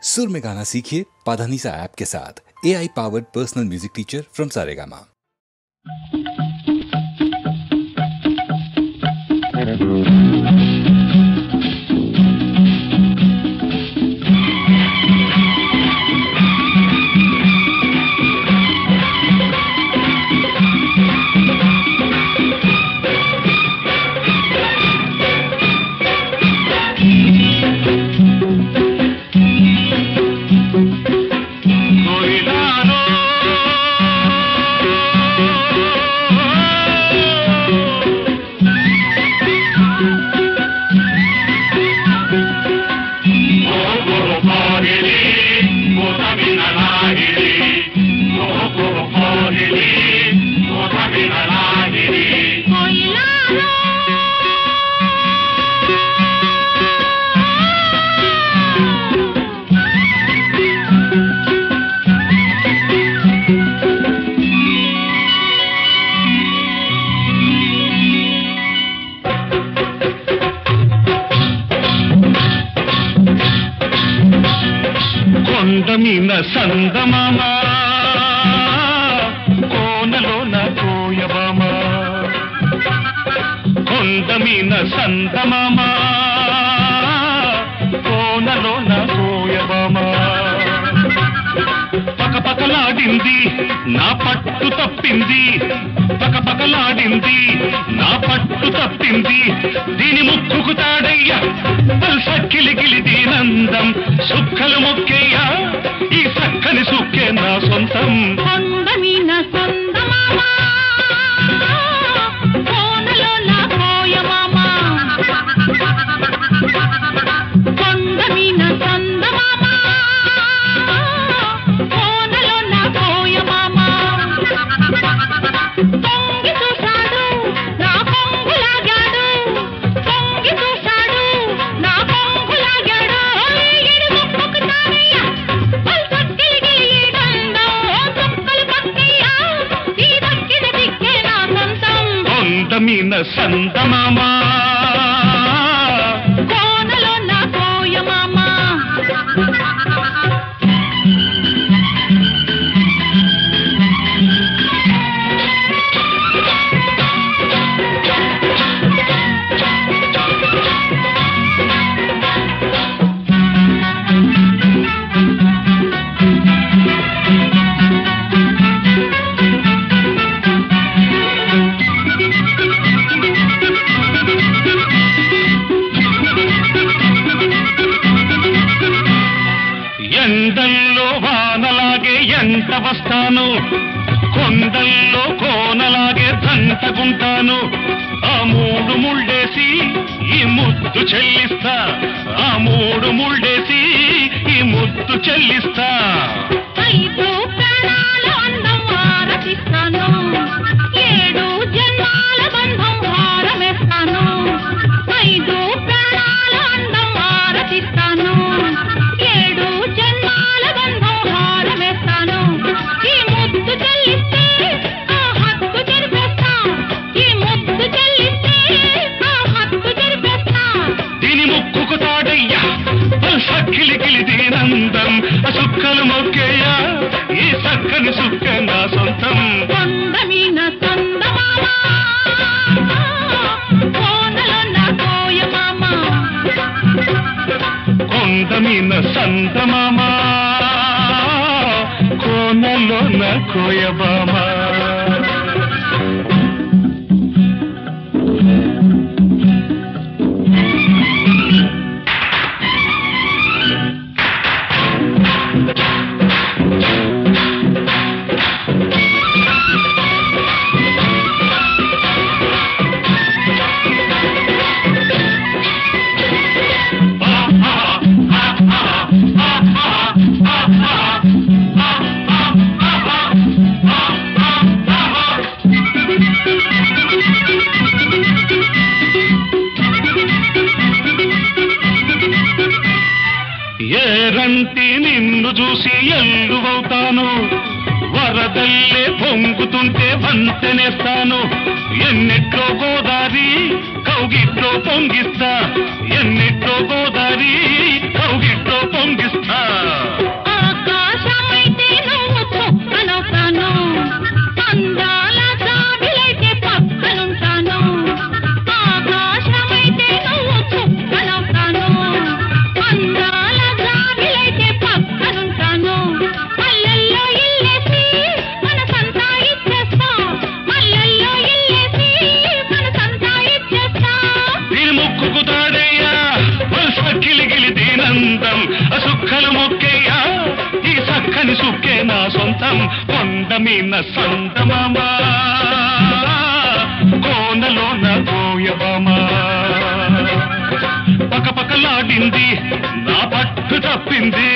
सुर में गाना सीखिए पाधानीसा ऐप के साथ। AI powered personal music teacher from Saregama. కొండమీన సందమామ కోనలోన కోయబామ కొండమీన సందమామ కోనలోన కోయబామ పకపకలాడింది నా పట్టు తప్పింది పకపకలాడింది నా పట్టు తప్పింది దీని ముక్కుకు తాడయ్యా పల్సక్కిలి గిలి దీనందం సుక్కలు మొక్కేయ్యా ఈ సక్కని సుక్కే నా సొంతం కొండమీన సందమామ కోనలోన కోయమామ కొండమీన సందమామ కోనలోన కోయమామ తొంగి చూశాడు నా కొంగులాగాడు తొంగి చూశాడు నా కొంగులాగాడు ఈడు ముక్కుకు తానయ్యా పల్సక్కిలిగి ఈడందం సుక్కలు పక్కయ్యా ఈ దక్కిన దిక్కే నా సొంతం కొండమీన సందమామ కోనలోన కోయమామ ఎండల్లో వానలాగే ఎంట వస్తాను కొండల్లో కోనలాగే దంటకుంటాను ఆ మూడు ముళ్ళేసి ఈ ముద్దు చెల్లిస్తా ఆ మూడు ముళ్ళేసి ఈ ముద్దు చెల్లిస్తా ఐదు ప్రాణాల అందం ఆరతిస్తాను ఏడు జన్మాల బంధం హారమేస్తాను ఐదు ప్రాణాల అందం ఆరతిస్తాను ఏడు జన్మాల బంధం హారమేస్తాను ఈ ముద్దు చెల్లిస్తే ఆ హక్కు జరిపేస్తా ఈ ముద్దు చెల్లిస్తే ఆ హక్కు జరిపేస్తా దీని ముక్కుకు తాడయ్యా సక్కిలి గిలి దీనందం సుక్కలు మొక్కేయ్యా ఈ సక్కని సుక్క నా సొంతం కొండమీన సందమామ కోనలోన కోయమామ కొండమీన సందమామ కోనలోన కోయబామ ఏరంటి నిన్ను చూసి ఎల్లువవుతాను వరదల్లే పొంగుతుంటే వంతెనేస్తాను ఎన్నిట్లో గోదారి కౌగిట్లో పొంగిస్తా ఎన్నిట్లో గోదారి కౌగిట్లో పొంగిస్తా చుక్కలు మొక్కేయా ఈ చక్కని సుక్కే నా సొంతం కొండ మీన సందమామ కోనలో నా కోయబామా పకపకలాడింది నా పట్టు తప్పింది